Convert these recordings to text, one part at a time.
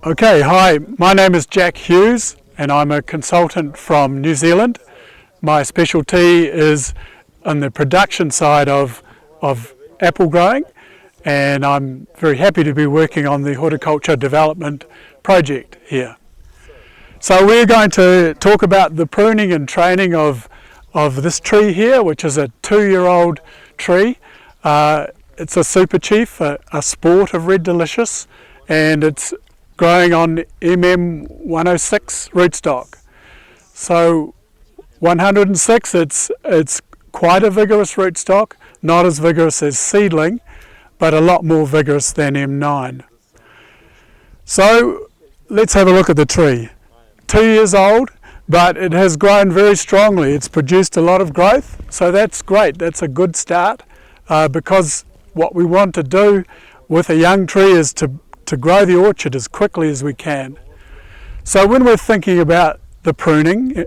Okay, hi, my name is Jack Hughes and I'm a consultant from New Zealand. My specialty is on the production side of apple growing, and I'm very happy to be working on the horticulture development project here. So we're going to talk about the pruning and training of this tree here, which is a 2-year-old tree. It's a super chief, a sport of Red Delicious, and it's growing on MM106 rootstock. So 106, it's quite a vigorous rootstock, not as vigorous as seedling, but a lot more vigorous than M9. So let's have a look at the tree. 2 years old, but it has grown very strongly. It's produced a lot of growth, so that's great. That's a good start, because what we want to do with a young tree is to grow the orchard as quickly as we can. So when we're thinking about the pruning,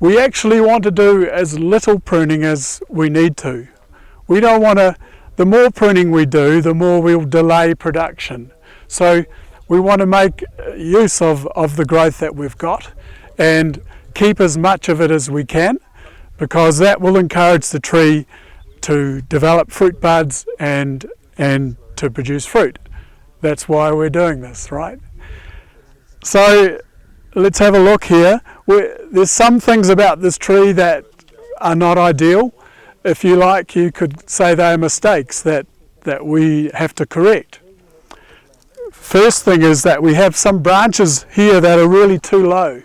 we actually want to do as little pruning as we need to. We don't want to, the more pruning we do, the more we'll delay production. So we want to make use of the growth that we've got and keep as much of it as we can, because that will encourage the tree to develop fruit buds and to produce fruit. That's why we're doing this, right? So let's have a look here. There's some things about this tree that are not ideal. If you like, you could say they are mistakes that we have to correct. First thing is that we have some branches here that are really too low.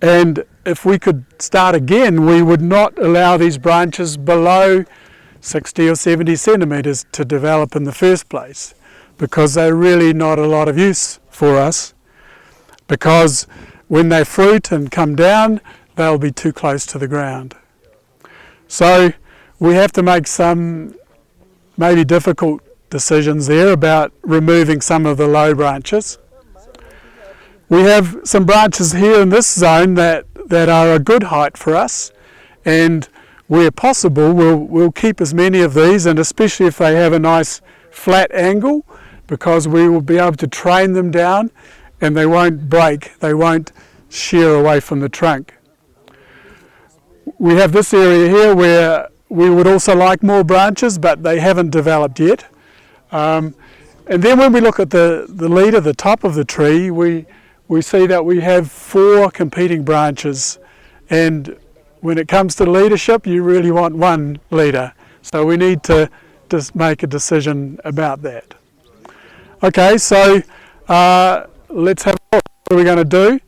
And if we could start again, we would not allow these branches below 60 or 70 centimetres to develop in the first place, because they're really not a lot of use for us, because when they fruit and come down, they'll be too close to the ground. So we have to make some maybe difficult decisions there about removing some of the low branches. We have some branches here in this zone that are a good height for us, and where possible we'll keep as many of these, and especially if they have a nice flat angle, because we will be able to train them down and they won't break, they won't shear away from the trunk. We have this area here where we would also like more branches, but they haven't developed yet. And then when we look at the leader, the top of the tree, we see that we have 4 competing branches, and when it comes to leadership, you really want one leader. So we need to just make a decision about that. Okay, so let's have a look. What are we going to do?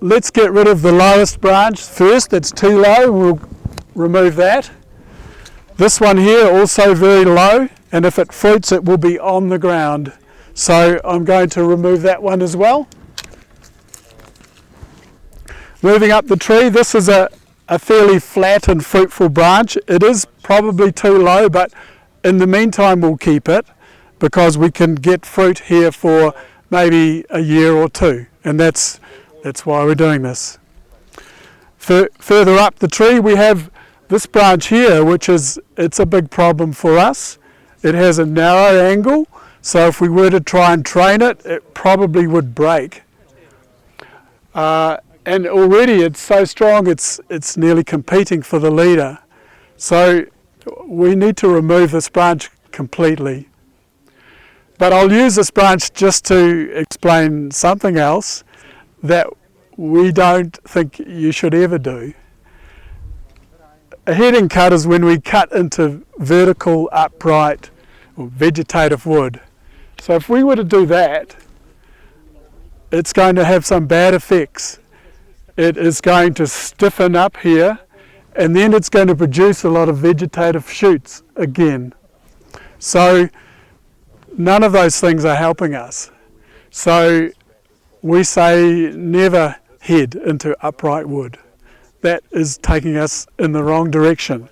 Let's get rid of the lowest branch first. That's too low. We'll remove that. This one here, also very low, and if it fruits, it will be on the ground. So I'm going to remove that one as well. Moving up the tree, this is a fairly flat and fruitful branch. It is probably too low, but in the meantime we'll keep it, because we can get fruit here for maybe a year or 2, and that's why we're doing this. Further up the tree we have this branch here, it's a big problem for us. It has a narrow angle, so if we were to try and train it, it probably would break. And already it's so strong, it's nearly competing for the leader. So we need to remove this branch completely. But I'll use this branch just to explain something else that we don't think you should ever do. A heading cut is when we cut into vertical, upright, or vegetative wood. So if we were to do that, it's going to have some bad effects. It is going to stiffen up here, and then it's going to produce a lot of vegetative shoots again. So none of those things are helping us. So we say never head into upright wood. That is taking us in the wrong direction.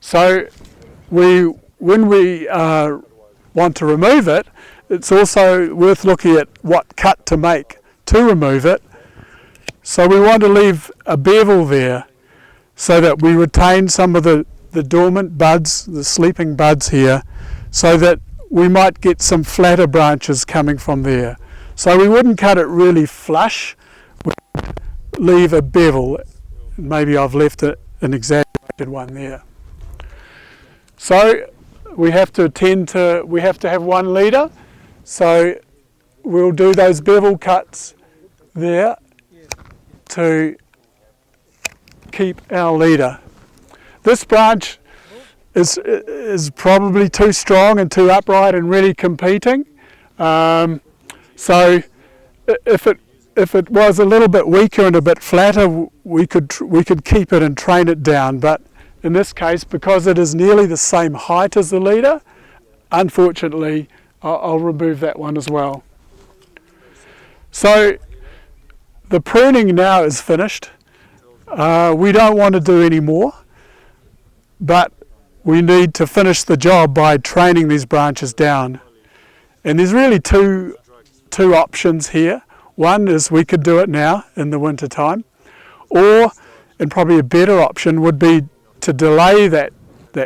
So when we want to remove it, it's also worth looking at what cut to make to remove it. So we want to leave a bevel there so that we retain some of the dormant buds, the sleeping buds here, so that we might get some flatter branches coming from there. So we wouldn't cut it really flush, we'd leave a bevel. Maybe I've left an exaggerated one there. So we have to have 1 leader, so we'll do those bevel cuts there to keep our leader. This branch is probably too strong and too upright and really competing. So if it was a little bit weaker and a bit flatter, we could keep it and train it down. But in this case, because it is nearly the same height as the leader, unfortunately, I'll remove that one as well. So the pruning now is finished. We don't want to do any more, but we need to finish the job by training these branches down. And there's really two options here. One is we could do it now in the winter time, or, and probably a better option would be to delay that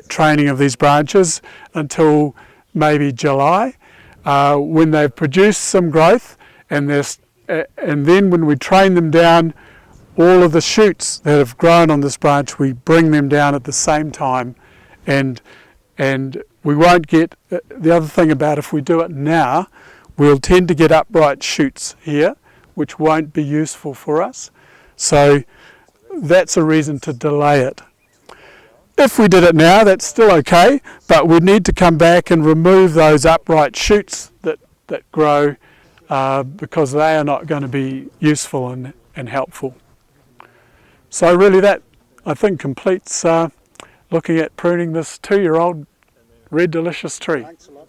training of these branches until maybe July, when they've produced some growth, and then when we train them down, all of the shoots that have grown on this branch, we bring them down at the same time, and we won't get, the other thing about if we do it now, we'll tend to get upright shoots here, which won't be useful for us. So that's a reason to delay it. If we did it now, that's still okay, but we'd need to come back and remove those upright shoots that grow, because they are not going to be useful and helpful. So really that, I think, completes looking at pruning this 2-year-old red delicious tree. Thanks a lot.